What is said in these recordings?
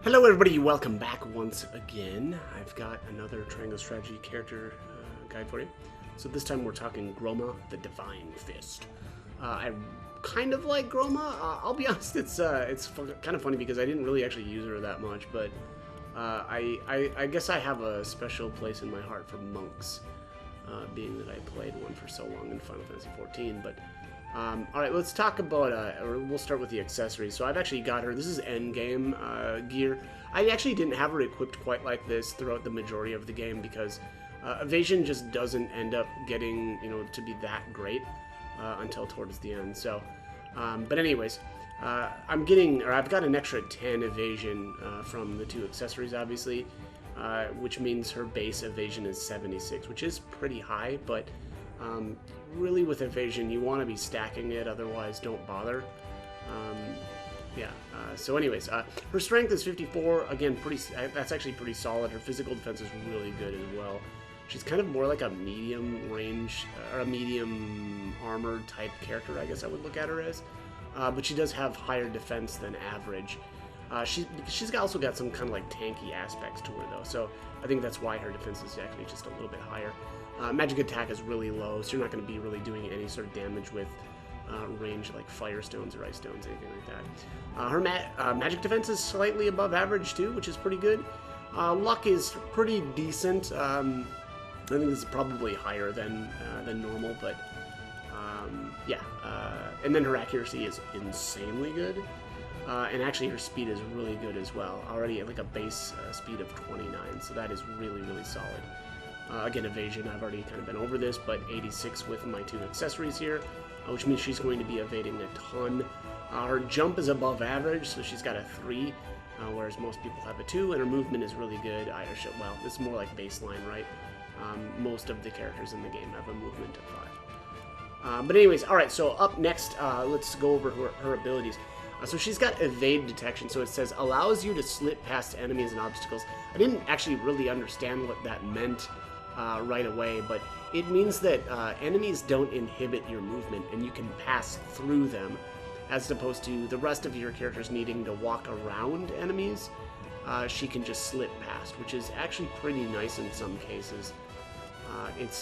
Hello everybody, welcome back once again. I've got another Triangle Strategy character guide for you. So this time we're talking Groma, the Divine Fist. I kind of like Groma. I'll be honest, it's kind of funny because I didn't really actually use her that much, but I guess I have a special place in my heart for monks, being that I played one for so long in Final Fantasy XIV, but alright, let's talk about, or we'll start with the accessories. So I've actually got her, this is endgame gear. I actually didn't have her equipped quite like this throughout the majority of the game because evasion just doesn't end up getting, to be that great until towards the end. So, but anyways, I've got an extra 10 evasion from the two accessories, obviously, which means her base evasion is 76, which is pretty high, but really with evasion you want to be stacking it, otherwise don't bother. So anyways, her strength is 54, again that's actually pretty solid. Her physical defense is really good as well. She's kind of more like a medium range or a medium armored type character, I guess I would look at her as, but she does have higher defense than average. She's also got some kind of like tanky aspects to her though, so I think that's why her defense is actually just a little bit higher. Magic attack is really low, so you're not going to be really doing any sort of damage with range like fire stones or ice stones, anything like that. Her magic defense is slightly above average too, which is pretty good. Luck is pretty decent. I think this is probably higher than normal, but and then her accuracy is insanely good. And actually her speed is really good as well, already at like a base speed of 29, so that is really, really solid. Again, evasion, I've already kind of been over this, but 86 with my two accessories here, which means she's going to be evading a ton. Her jump is above average, so she's got a 3, whereas most people have a 2, and her movement is really good. Well, this is more like baseline, right? Most of the characters in the game have a movement of 5. But anyways, alright, so up next, let's go over her abilities. So she's got evade detection, so it says allows you to slip past enemies and obstacles. I didn't actually really understand what that meant right away, but it means that enemies don't inhibit your movement and you can pass through them, as opposed to the rest of your characters needing to walk around enemies. She can just slip past, which is actually pretty nice in some cases.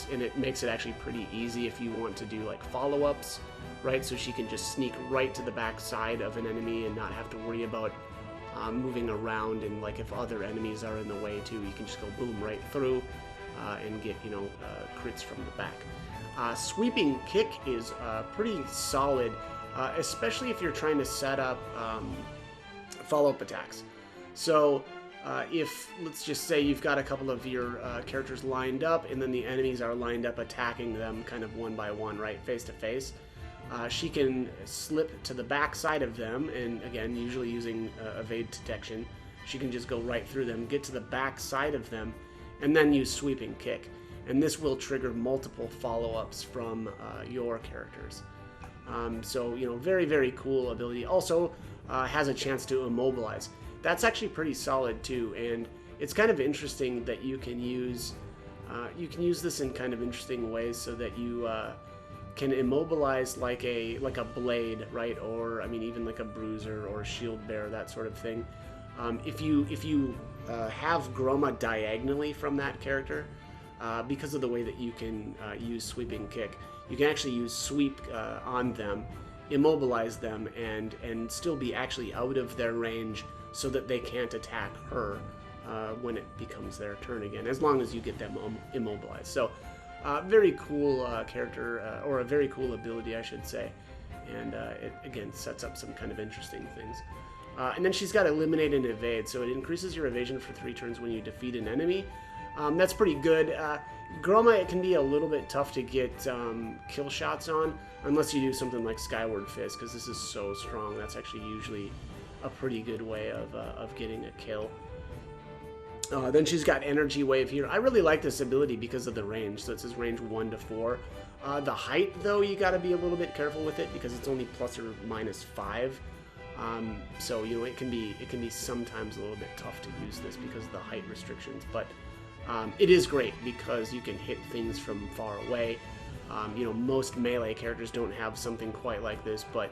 And it makes it actually pretty easy if you want to do like follow-ups, right? So she can just sneak right to the back side of an enemy and not have to worry about moving around, and like if other enemies are in the way too, you can just go boom right through and get crits from the back. Sweeping kick is pretty solid, especially if you're trying to set up follow-up attacks. So if, let's just say you've got a couple of your characters lined up and then the enemies are lined up attacking them kind of one by one, right, face to face, she can slip to the back side of them, and again, usually using evade detection, she can just go right through them, get to the back side of them, and then use sweeping kick. And this will trigger multiple follow-ups from your characters. So, very, very cool ability. Also has a chance to immobilize. That's actually pretty solid too, and it's kind of interesting that you can use this in kind of interesting ways, so that you can immobilize like a blade, right? Or I mean, even like a bruiser or a shield bearer, that sort of thing. If you have Groma diagonally from that character, because of the way that you can use sweeping kick, you can actually use sweep on them, immobilize them, and still be actually out of their range, so that they can't attack her when it becomes their turn again, as long as you get them immobilized. So, very cool character, or a very cool ability, I should say. And it, again, sets up some kind of interesting things. And then she's got Eliminate and Evade, so it increases your evasion for 3 turns when you defeat an enemy. That's pretty good. Groma, it can be a little bit tough to get kill shots on, unless you do something like Skyward Fist, because this is so strong. That's actually usually a pretty good way of getting a kill. Then she's got Energy Wave here. I really like this ability because of the range. So it says range 1 to 4. The height, though, you got to be a little bit careful with it because it's only plus or minus 5. So it can be sometimes a little bit tough to use this because of the height restrictions. But it is great because you can hit things from far away. Most melee characters don't have something quite like this, but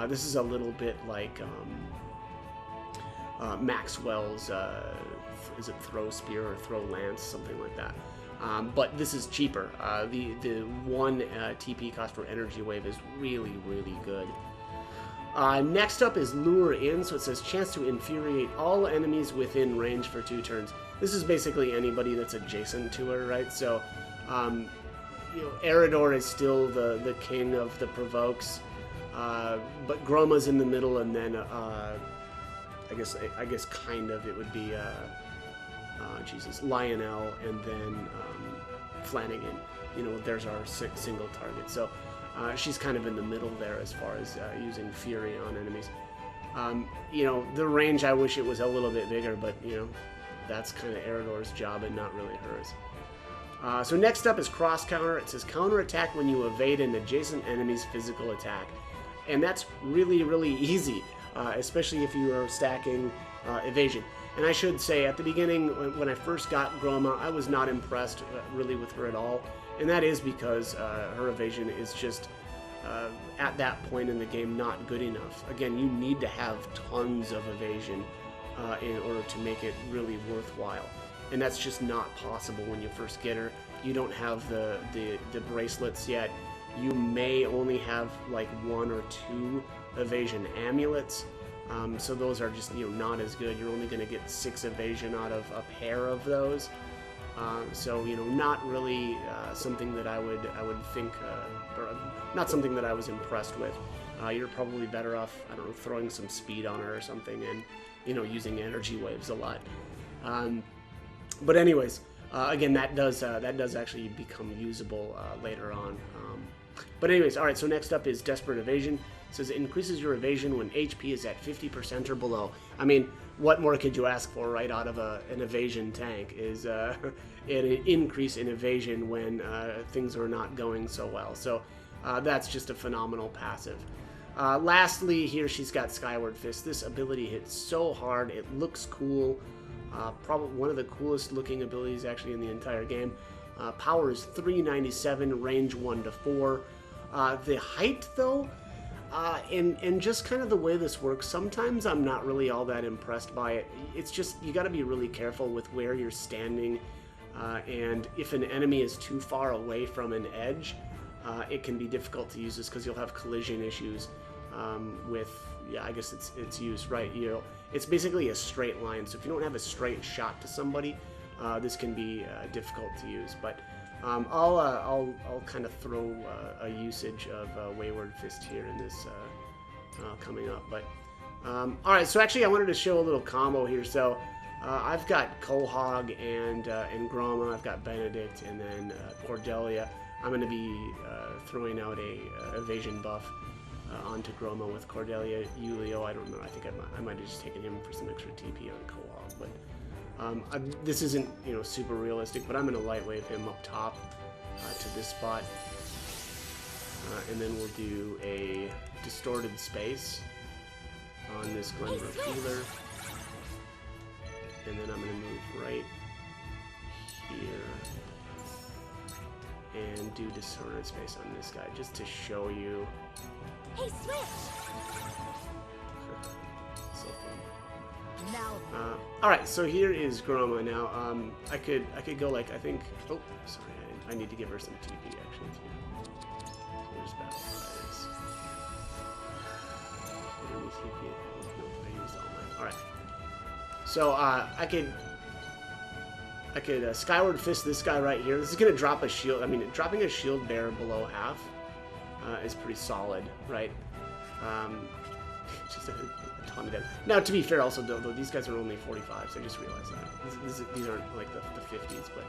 this is a little bit like Maxwell's, is it Throw Spear or Throw Lance, something like that. But this is cheaper. The one TP cost for Energy Wave is really, really good. Next up is Lure In, so it says chance to infuriate all enemies within range for 2 turns. This is basically anybody that's adjacent to her, right? So, you know, Eridor is still the king of the provokes, but Groma's in the middle, and then I guess kind of it would be Lionel, and then Flanagan. You know, there's our single target. So she's kind of in the middle there as far as using Fury on enemies. You know, the range, I wish it was a little bit bigger, but you know, that's kind of Eridor's job and not really hers. So next up is Cross Counter. It says counter attack when you evade an adjacent enemy's physical attack, and that's really, really easy, especially if you are stacking evasion. And I should say, at the beginning, when I first got Groma, I was not impressed really with her at all. And that is because her evasion is just, at that point in the game, not good enough. Again, you need to have tons of evasion in order to make it really worthwhile. And that's just not possible when you first get her. You don't have the bracelets yet. You may only have like 1 or 2 evasion amulets. So those are just, you know, not as good. You're only going to get 6 evasion out of a pair of those. So, you know, not really something that I would think, or not something that I was impressed with. You're probably better off, I don't know, throwing some speed on her or something, and, you know, using energy waves a lot. But anyways, again, that does actually become usable later on. But anyways, all right. So next up is Desperate Evasion. It says it increases your evasion when HP is at 50% or below. I mean, what more could you ask for right out of an evasion tank? Is an increase in evasion when things are not going so well. So that's just a phenomenal passive. Lastly, here she's got Skyward Fist. This ability hits so hard. It looks cool. Probably one of the coolest looking abilities actually in the entire game. Power is 397, range 1 to 4. The height, though, and just kind of the way this works, sometimes I'm not really all that impressed by it. It's just, you got to be really careful with where you're standing, and if an enemy is too far away from an edge, it can be difficult to use this because you'll have collision issues with, yeah, I guess it's used right. You know, it's basically a straight line, so if you don't have a straight shot to somebody, this can be difficult to use. But I'll kind of throw a usage of Wayward Fist here in this coming up. But all right, so actually I wanted to show a little combo here. So I've got Quahog and Groma. I've got Benedict, and then Cordelia. I'm going to be throwing out a evasion buff onto Groma with Cordelia. Julio, I don't know. I think I might have just taken him for some extra TP on Quahog, but. This isn't, you know, super realistic, but I'm going to light wave him up top to this spot, and then we'll do a distorted space on this Glenbrook healer, and then I'm going to move right here and do distorted space on this guy just to show you. Hey, Switch! So fun. Now. All right, so here is Groma now. I could go like, I think. Oh, sorry, I need to give her some TP actually too. So there's battle fires. Any TP? Nope, I used all mine. All right. So I could Skyward Fist this guy right here. This is gonna drop a shield. I mean, dropping a shield bearer below half is pretty solid, right? Just a ton of damage. Now, to be fair, also though these guys are only 45s. I just realized that these aren't like the 50s, but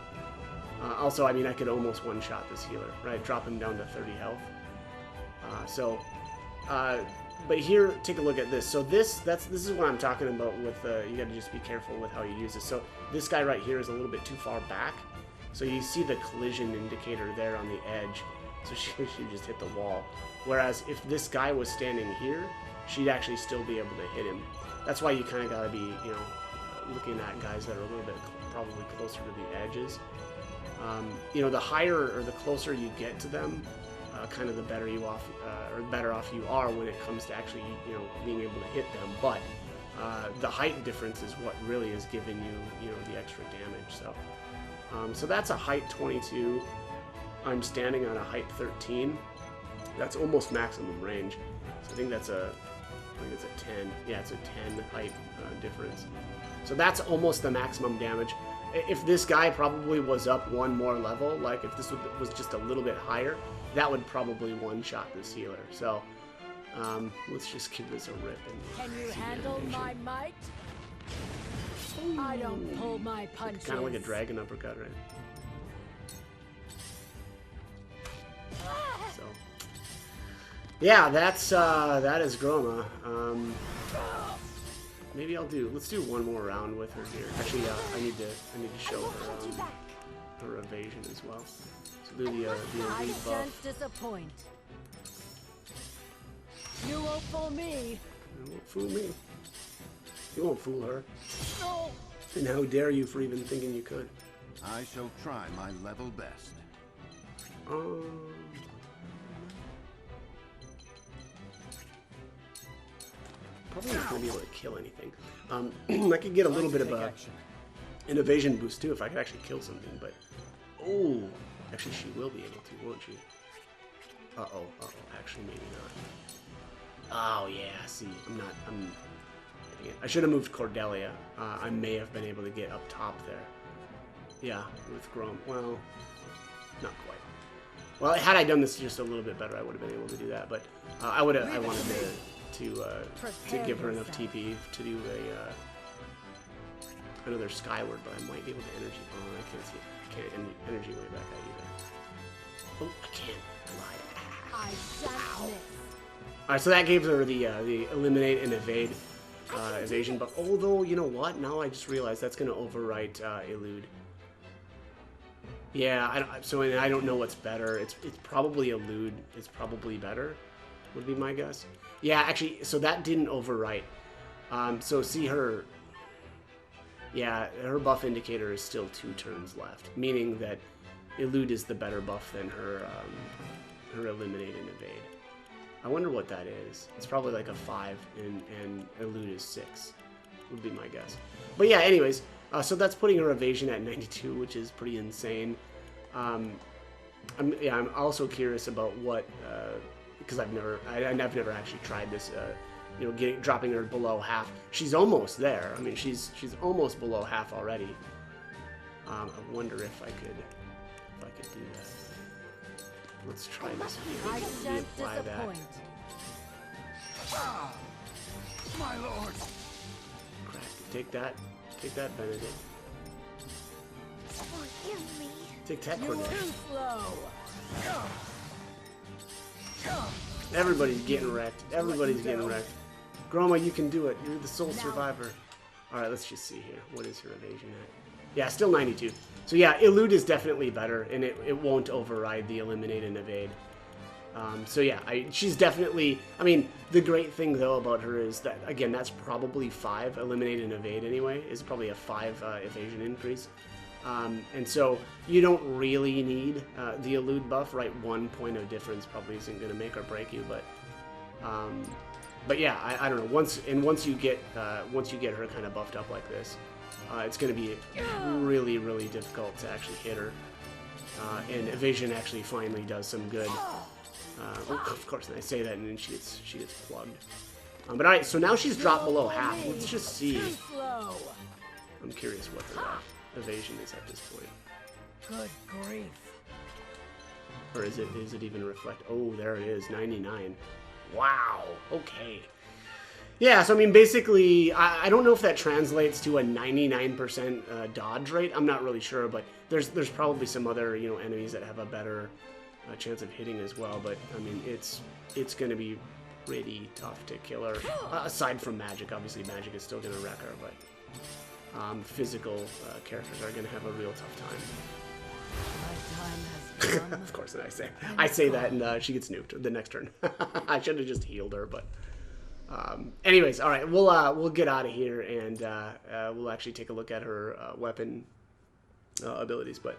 also, I mean, I could almost one-shot this healer, right? Drop him down to 30 health. But here, take a look at this. So this is what I'm talking about with. You got to just be careful with how you use this. So this guy right here is a little bit too far back. So you see the collision indicator there on the edge. So she just hit the wall. Whereas if this guy was standing here, she'd actually still be able to hit him. That's why you kind of got to be, you know, looking at guys that are a little bit probably closer to the edges. You know, the higher or the closer you get to them, kind of the better off you are when it comes to actually, you know, being able to hit them. But the height difference is what really is giving you, the extra damage. So, so that's a height 22. I'm standing on a height 13. That's almost maximum range. So I think it's a 10. Yeah, it's a 10 height difference. So that's almost the maximum damage. If this guy probably was up one more level, like if this was just a little bit higher, that would probably one-shot this healer. So let's just give this a rip. Can you handle my might? I don't pull my punches. Kind of like a dragon uppercut, right? So, yeah, that is Groma. Maybe let's do one more round with her here. Actually, I need to show her her evasion as well. So do the elite buff. I sense disappoint. You won't fool me. You won't fool me. You won't fool her. No. And how dare you for even thinking you could? I shall try my level best. Probably not going to be able to kill anything. I could get a little bit of an evasion boost too if I could actually kill something, but... Oh! Actually, she will be able to, won't she? Uh-oh. Actually, maybe not. Oh, yeah, see, I should have moved Cordelia. I may have been able to get up top there. Yeah, with Groma. Well, not quite. Well, had I done this just a little bit better, I would have been able to do that. But I wanted to give her enough TP to do another Skyward, but I might be able to energy. Oh, I can't see. I can't energy way back out either. Oh, I can't. I lied. All right, so that gave her the eliminate and evade evasion. But although, you know what? Now I just realized that's going to overwrite elude. Yeah, I don't know what's better. It's probably elude. It's probably better, would be my guess. Yeah, actually, so that didn't overwrite. So see her. Yeah, her buff indicator is still 2 turns left, meaning that elude is the better buff than her eliminate and evade. I wonder what that is. It's probably like a 5, and elude is 6, would be my guess. But yeah, anyways, so that's putting her evasion at 92, which is pretty insane. I'm also curious about what, because I've never actually tried this. Dropping her below half. She's almost there. I mean, she's almost below half already. I wonder if I could do that. Let's try this. Reapply that. Ah, my lord. Crack. Take that, Benedict. Forgive me. Take that, You're Cornet. too slow. Everybody's getting wrecked. Everybody's getting wrecked. Groma, you can do it. You're the sole survivor. Alright, let's just see here. What is her evasion at? Yeah, still 92. So yeah, elude is definitely better, and it won't override the eliminate and evade. So yeah, she's definitely... I mean, the great thing, though, about her is that, again, that's probably 5 eliminate and evade anyway. Is probably a 5 evasion increase. And so you don't really need the elude buff, right? 1 point of difference probably isn't going to make or break you, but yeah, I don't know. Once you get her kind of buffed up like this, it's going to be really, really difficult to actually hit her. And evasion actually finally does some good. Of course, and I say that, and then she gets plugged. But alright, so now she's dropped below half. Let's just see. I'm curious what her evasion is at this point. Good grief. Or is it even reflect? Oh, there it is, 99. Wow. Okay. Yeah, so I mean, basically, I don't know if that translates to a 99% dodge rate. I'm not really sure, but there's probably some other enemies that have a better chance of hitting as well. But I mean, it's going to be pretty tough to kill her. Aside from magic, obviously, magic is still going to wreck her, but physical characters are going to have a real tough time. My time has come. Of course, and I say that, and she gets nuked the next turn. I should have just healed her, but anyways, all right, we'll get out of here, and we'll actually take a look at her weapon abilities. But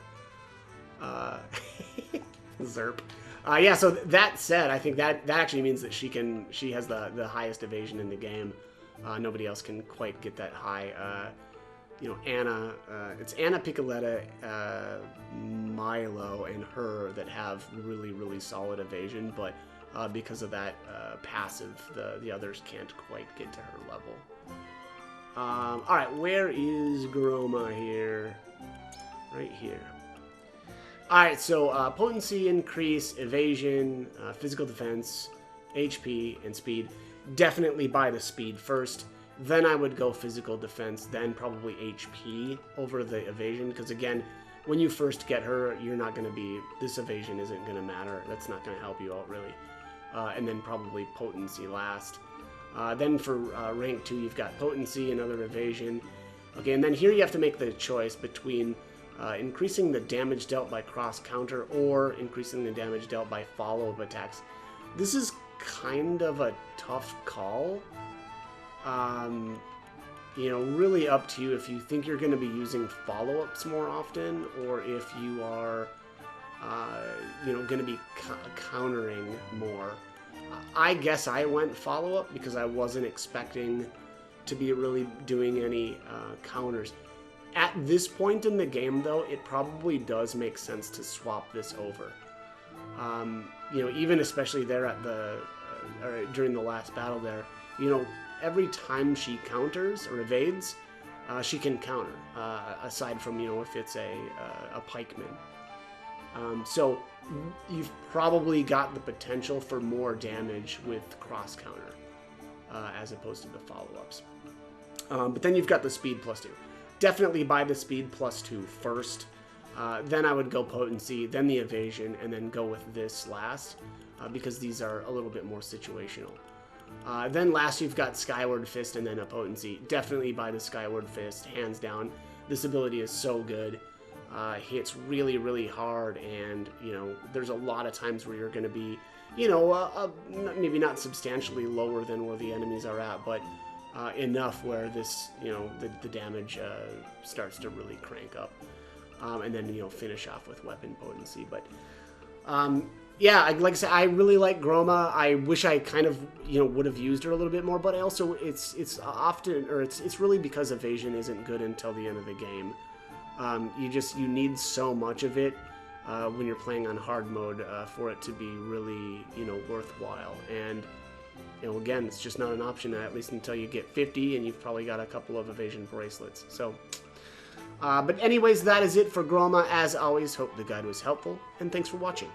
Zerp. Yeah. So that said, I think that actually means that she has the highest evasion in the game. Nobody else can quite get that high. You know, Anna, it's Anna, Piccoletta, Milo, and her that have really, really solid evasion, but because of that passive, the others can't quite get to her level. Alright, where is Groma here? Right here. Alright, so potency increase, evasion, physical defense, HP, and speed. Definitely buy the speed first. Then I would go physical defense, then probably HP over the evasion. Because again, when you first get her, you're not going to be... This evasion isn't going to matter. That's not going to help you out, really. And then probably potency last. Then for rank 2, you've got potency, another evasion. Okay, and then here you have to make the choice between increasing the damage dealt by cross counter or increasing the damage dealt by follow-up attacks. This is kind of a tough call. You know, really up to you if you think you're going to be using follow-ups more often, or if you are, you know, going to be countering more. I guess I went follow-up because I wasn't expecting to be really doing any counters. At this point in the game, though, it probably does make sense to swap this over. You know, even especially there at the during the last battle there, you know, every time she counters or evades, she can counter. Aside from, you know, if it's a pikeman. So you've probably got the potential for more damage with cross counter as opposed to the follow-ups. But then you've got the speed +2. Definitely buy the speed +2 first. Then I would go potency, then the evasion, and then go with this last because these are a little bit more situational. Then last you've got Skyward Fist and then a potency. Definitely buy the Skyward Fist, hands down. This ability is so good. Hits really, really hard, and, you know, there's a lot of times where you're going to be, you know, maybe not substantially lower than where the enemies are at, but enough where this, you know, the damage starts to really crank up. And then, you know, finish off with weapon potency. But, yeah, like I said, I really like Groma. I wish I kind of, you know, would have used her a little bit more, but I also, it's often, or it's really because evasion isn't good until the end of the game. You need so much of it when you're playing on hard mode for it to be really, you know, worthwhile. And, you know, again, it's just not an option, at least until you get 50, and you've probably got a couple of evasion bracelets. So, but anyways, that is it for Groma. As always, hope the guide was helpful, and thanks for watching.